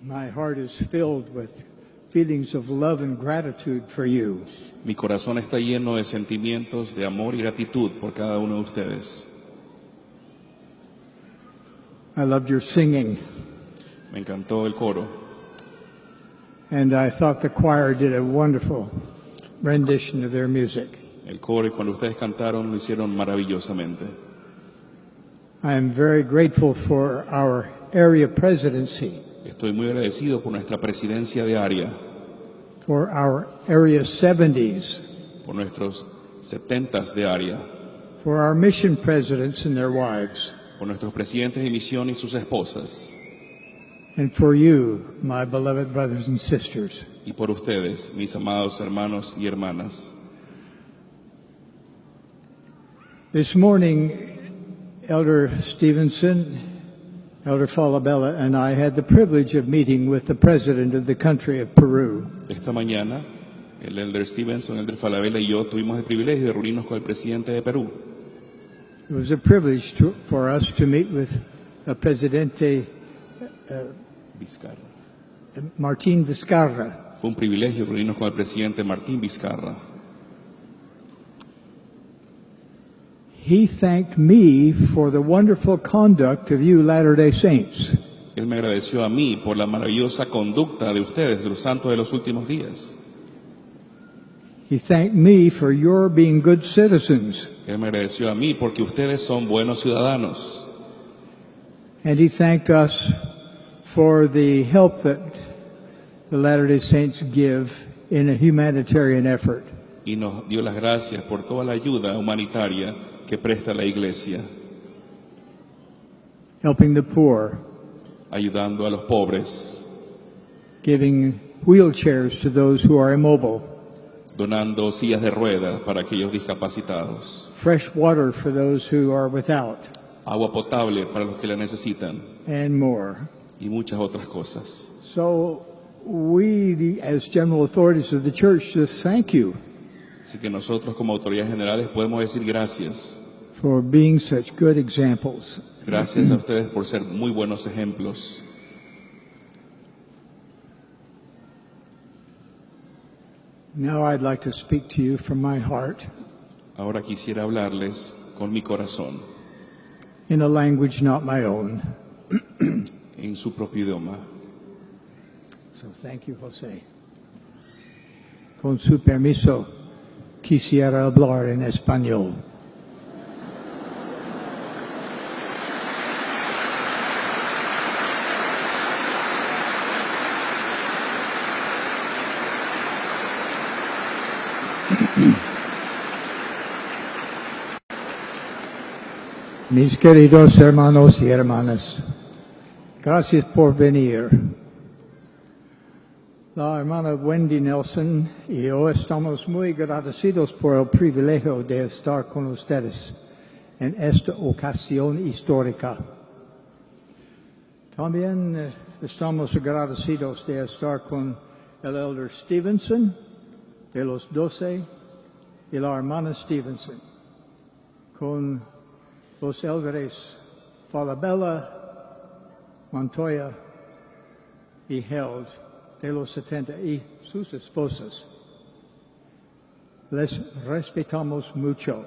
My heart is filled with feelings of love and gratitude for you. Mi corazón está lleno de sentimientos de amor y gratitud por cada uno de ustedes. I loved your singing, Me encantó el coro and I thought the choir did a wonderful rendition of their music. el coro y cuando ustedes cantaron lo hicieron maravillosamente. I am very grateful for our area presidency, Estoy muy agradecido por nuestra presidencia de área, for our area 70s, por nuestros 70s de área, for our mission presidents and their wives, por nuestros presidentes de misión y sus esposas, and for you, my beloved brothers and sisters. y por ustedes, mis amados hermanos y hermanas. This morning, Elder Stevenson, Elder Falabella, and I had the privilege of meeting with the president of the country of Peru. Esta mañana, el Elder Stevenson, el Elder Falabella y yo tuvimos el privilegio de reunirnos con el presidente de Perú. It was a privilege for us to meet with Presidente Vizcarra. Martín Vizcarra. Fue un privilegio reunirnos con el presidente Martín Vizcarra. He thanked me for the wonderful conduct of you Latter-day Saints. Él me agradeció a mí por la maravillosa conducta de ustedes, de los santos de los últimos días. He thanked me for your being good citizens. Él me agradeció a mí porque ustedes son buenos ciudadanos. And he thanked us for the help that the Latter-day Saints give in a humanitarian effort. Y nos dio las gracias por toda la ayuda humanitaria que presta la Iglesia, Helping the poor, ayudando a los pobres, giving wheelchairs to those who are immobile, donando sillas de ruedas para aquellos discapacitados, fresh water for those who are without, agua potable para los que la necesitan and more. y muchas otras cosas. So we, as general authorities of the church, just thank you Así que nosotros como autoridades generales podemos decir gracias. for being such good examples. Gracias a ustedes por ser muy buenos ejemplos. Now I'd like to speak to you from my heart Ahora quisiera hablarles con mi corazón, in a language not my own. en su propio idioma. So thank you, Jose. Con su permiso, quisiera hablar en español. Mis queridos hermanos y hermanas, gracias por venir. La hermana Wendy Nelson y yo estamos muy agradecidos por el privilegio de estar con ustedes en esta ocasión histórica. También estamos agradecidos de estar con el Elder Stevenson de los 12 y la hermana Stevenson, con los elders Falabella, Montoya y Held de los 70 y sus esposas. Les respetamos mucho.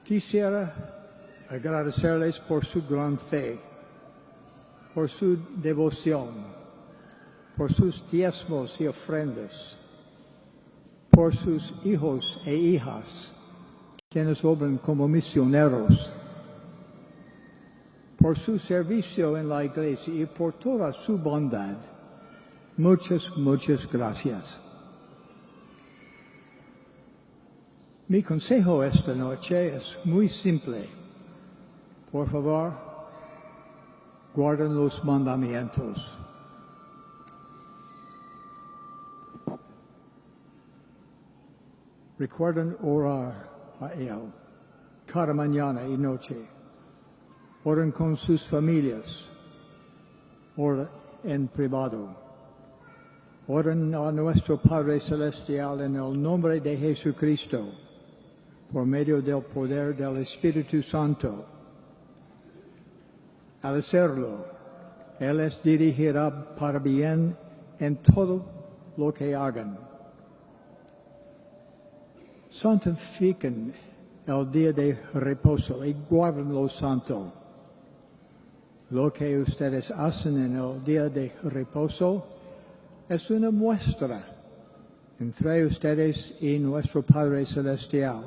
Quisiera agradecerles por su gran fe, por su devoción, por sus diezmos y ofrendas, por sus hijos e hijas, quienes obran como misioneros, por su servicio en la iglesia y por toda su bondad. Muchas, muchas gracias. Mi consejo esta noche es muy simple. Por favor, guarden los mandamientos. Recuerden orar a Él cada mañana y noche. Oren con sus familias. Oren en privado. Oren a nuestro Padre Celestial en el nombre de Jesucristo, por medio del poder del Espíritu Santo. Al hacerlo, Él les dirigirá para bien en todo lo que hagan. Santifiquen el día de reposo y guárdenlo santo. Lo que ustedes hacen en el día de reposo es una muestra entre ustedes y nuestro Padre Celestial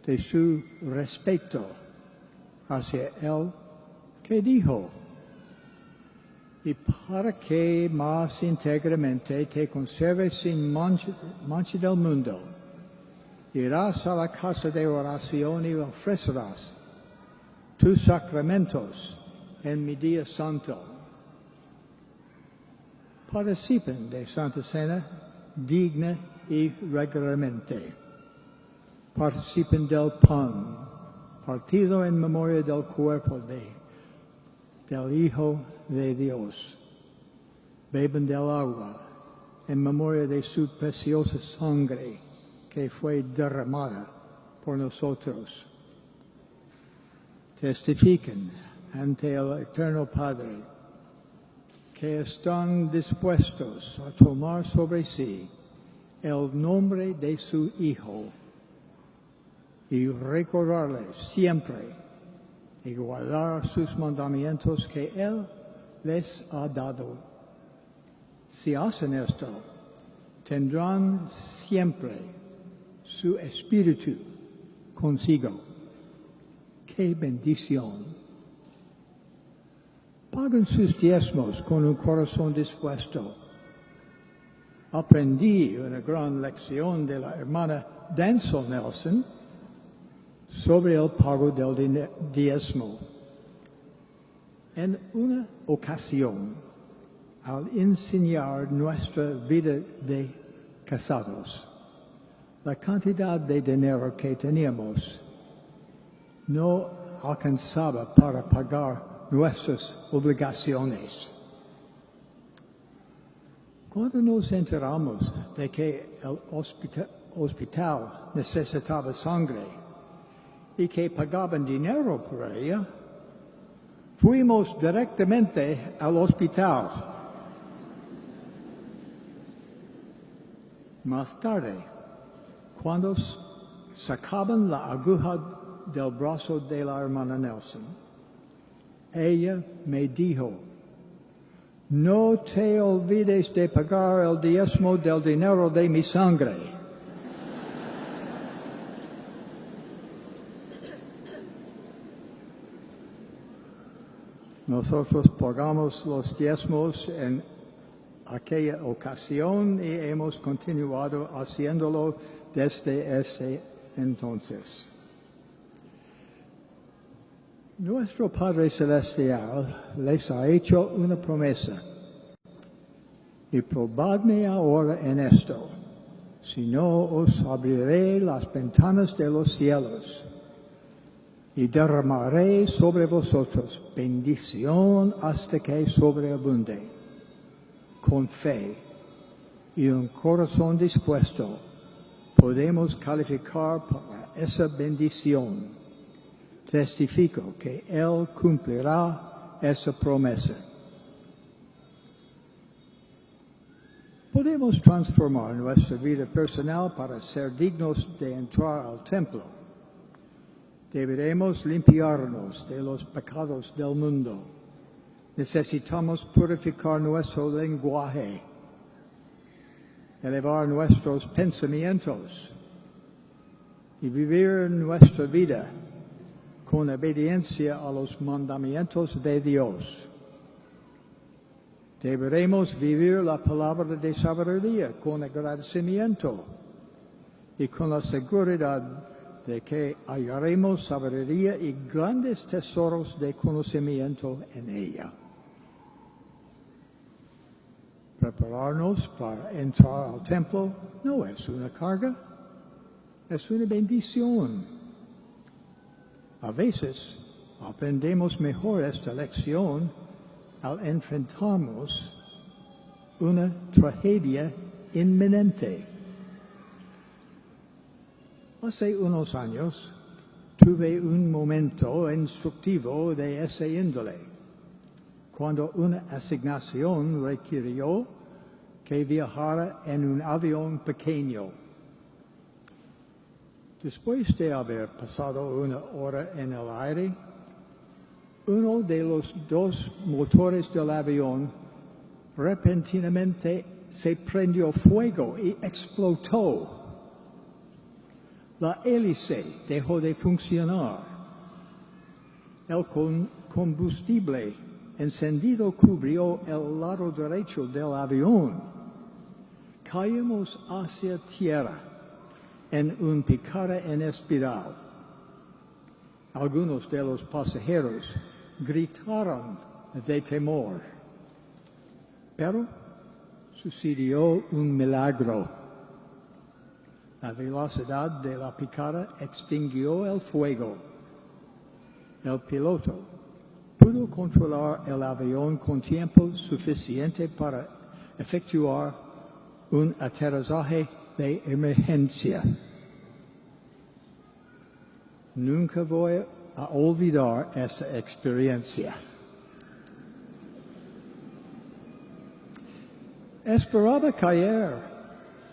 de su respeto hacia Él que dijo: y para que más íntegramente te conserves sin mancha del mundo, irás a la casa de oración y ofrecerás tus sacramentos en mi día santo. Participen de Santa Cena digna y regularmente. Participen del pan, partido en memoria del cuerpo del Hijo de Dios. Beben del agua en memoria de su preciosa sangre que fue derramada por nosotros. Testifiquen ante el Eterno Padre que están dispuestos a tomar sobre sí el nombre de su Hijo y recordarle siempre y guardar sus mandamientos que Él les ha dado. Si hacen esto, tendrán siempre su espíritu consigo. ¡Qué bendición! Paguen sus diezmos con un corazón dispuesto. Aprendí una gran lección de la hermana Presidente Nelson sobre el pago del diezmo. En una ocasión, al enseñar nuestra vida de casados, la cantidad de dinero que teníamos no alcanzaba para pagar nuestras obligaciones. Cuando nos enteramos de que el hospital necesitaba sangre y que pagaban dinero por ella, fuimos directamente al hospital. Más tarde, cuando sacaban la aguja del brazo de la hermana Nelson, ella me dijo: no te olvides de pagar el diezmo del dinero de mi sangre. Nosotros pagamos los diezmos en aquella ocasión y hemos continuado haciéndolo desde ese entonces. Nuestro Padre Celestial les ha hecho una promesa, y probadme ahora en esto, si no os abriré las ventanas de los cielos y derramaré sobre vosotros bendición hasta que sobreabunde. Con fe y un corazón dispuesto podemos calificar para esa bendición. Testifico que Él cumplirá esa promesa. Podemos transformar nuestra vida personal para ser dignos de entrar al templo. Deberemos limpiarnos de los pecados del mundo. Necesitamos purificar nuestro lenguaje, elevar nuestros pensamientos y vivir nuestra vida con obediencia a los mandamientos de Dios. Deberemos vivir la palabra de sabiduría con agradecimiento y con la seguridad de que hallaremos sabiduría y grandes tesoros de conocimiento en ella. Prepararnos para entrar al templo no es una carga, es una bendición. A veces aprendemos mejor esta lección al enfrentarnos una tragedia inminente. Hace unos años tuve un momento instructivo de ese índole. cuando una asignación requirió que viajara en un avión pequeño. Después de haber pasado una hora en el aire, uno de los dos motores del avión repentinamente se prendió fuego y explotó. La hélice dejó de funcionar. El combustible encendido cubrió el lado derecho del avión. Caímos hacia tierra en un picada en espiral. Algunos de los pasajeros gritaron de temor, pero sucedió un milagro. La velocidad de la picada extinguió el fuego. El piloto pudo controlar el avión con tiempo suficiente para efectuar un aterrizaje de emergencia. Nunca voy a olvidar esa experiencia. Esperaba caer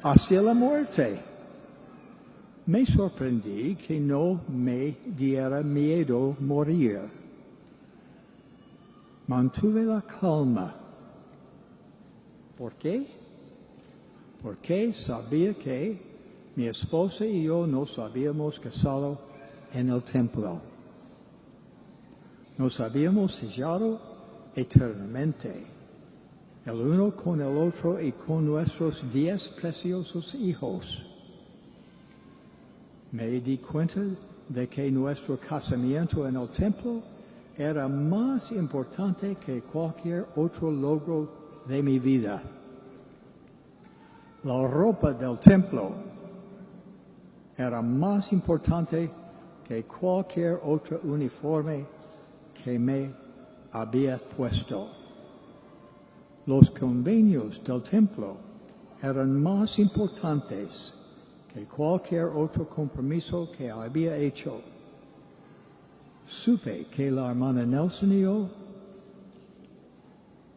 hacia la muerte. Me sorprendí que no me diera miedo morir. Mantuve la calma. ¿Por qué? Porque sabía que mi esposa y yo nos habíamos casado en el templo. Nos habíamos sellado eternamente, el uno con el otro y con nuestros 10 preciosos hijos. Me di cuenta de que nuestro casamiento en el templo era más importante que cualquier otro logro de mi vida. La ropa del templo era más importante que cualquier otro uniforme que me había puesto. Los convenios del templo eran más importantes que cualquier otro compromiso que había hecho. Supe que la hermana Nelson y yo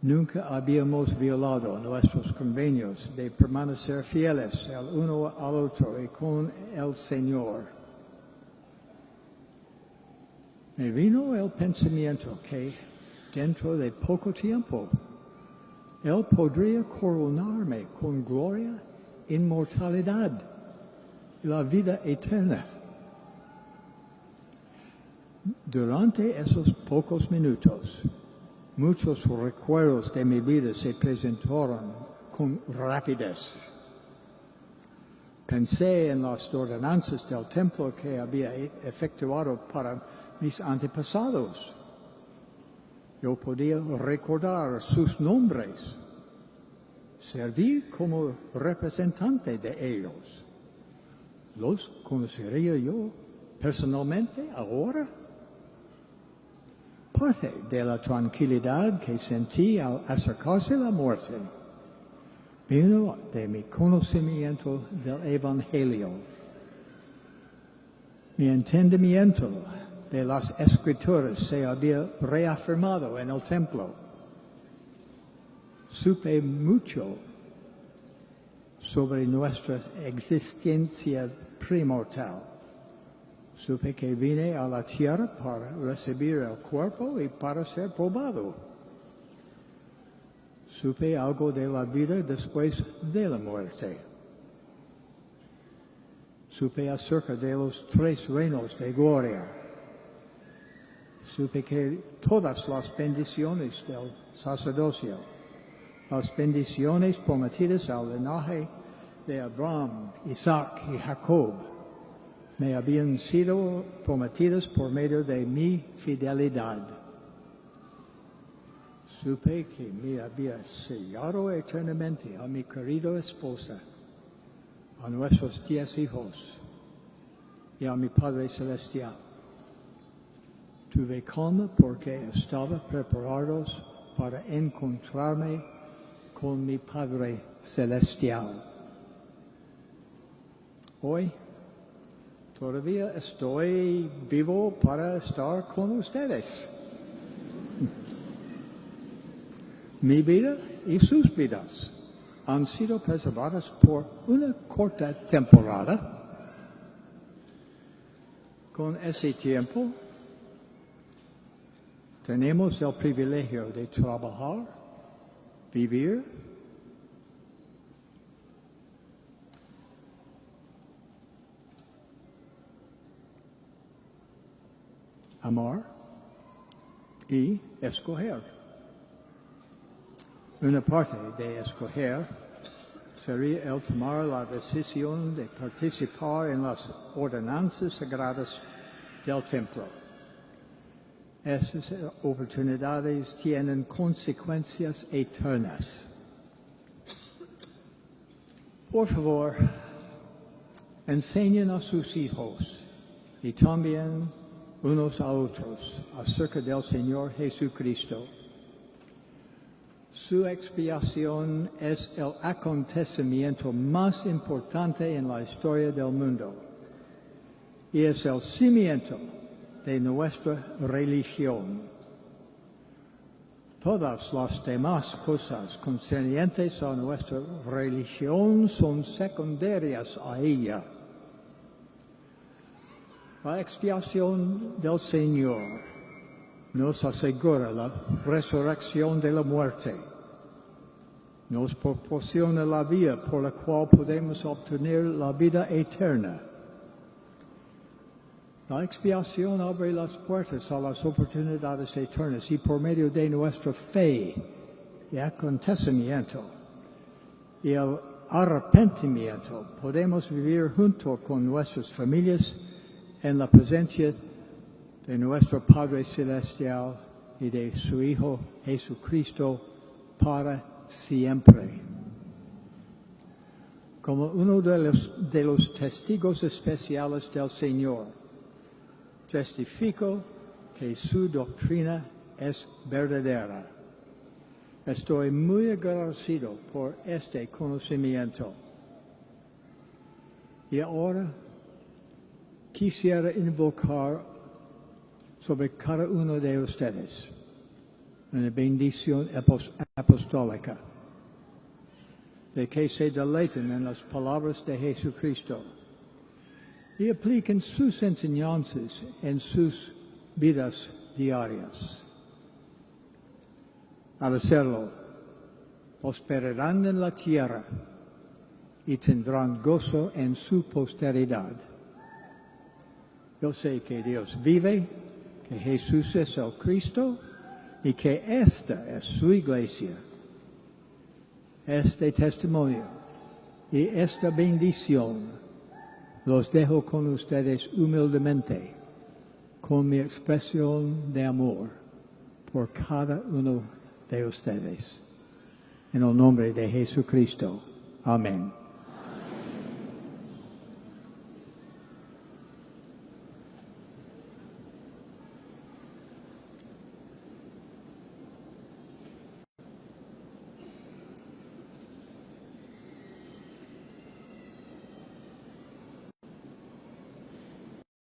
nunca habíamos violado nuestros convenios de permanecer fieles el uno al otro y con el Señor. Me vino el pensamiento que dentro de poco tiempo Él podría coronarme con gloria, inmortalidad y la vida eterna. Durante esos pocos minutos, muchos recuerdos de mi vida se presentaron con rapidez. Pensé en las ordenanzas del templo que había efectuado para mis antepasados. Yo podía recordar sus nombres, servir como representante de ellos. ¿Los conocería yo personalmente ahora? Parte de la tranquilidad que sentí al acercarse la muerte vino de mi conocimiento del Evangelio. Mi entendimiento de las Escrituras se había reafirmado en el templo. Supe mucho sobre nuestra existencia primordial. Supe que vine a la tierra para recibir el cuerpo y para ser probado. Supe algo de la vida después de la muerte. Supe acerca de los 3 reinos de gloria. Supe que todas las bendiciones del sacerdocio, las bendiciones prometidas al linaje de Abraham, Isaac y Jacob, me habían sido prometidas por medio de mi fidelidad. Supe que me había sellado eternamente a mi querida esposa, a nuestros 10 hijos y a mi Padre Celestial. Tuve calma porque estaba preparado para encontrarme con mi Padre Celestial. Hoy todavía estoy vivo para estar con ustedes. Mi vida y sus vidas han sido preservadas por una corta temporada. Con ese tiempo, tenemos el privilegio de trabajar, vivir, amar y escoger. Una parte de escoger sería el tomar la decisión de participar en las ordenanzas sagradas del templo. Esas oportunidades tienen consecuencias eternas. Por favor, enseñen a sus hijos y también unos a otros acerca del Señor Jesucristo. Su expiación es el acontecimiento más importante en la historia del mundo y es el cimiento de nuestra religión. Todas las demás cosas concernientes a nuestra religión son secundarias a ella. La expiación del Señor nos asegura la resurrección de la muerte, nos proporciona la vía por la cual podemos obtener la vida eterna. La expiación abre las puertas a las oportunidades eternas y por medio de nuestra fe y acontecimiento y el arrepentimiento podemos vivir junto con nuestras familias en la presencia de nuestro Padre Celestial y de su Hijo Jesucristo para siempre. Como uno de los testigos especiales del Señor, testifico que su doctrina es verdadera. Estoy muy agradecido por este conocimiento. Y ahora quisiera invocar sobre cada uno de ustedes una bendición apostólica, de que se deleiten en las palabras de Jesucristo y apliquen sus enseñanzas en sus vidas diarias. Al hacerlo, prosperarán en la tierra y tendrán gozo en su posteridad. Yo sé que Dios vive, que Jesús es el Cristo y que esta es su iglesia. Este testimonio y esta bendición los dejo con ustedes humildemente, con mi expresión de amor por cada uno de ustedes. En el nombre de Jesucristo. Amén.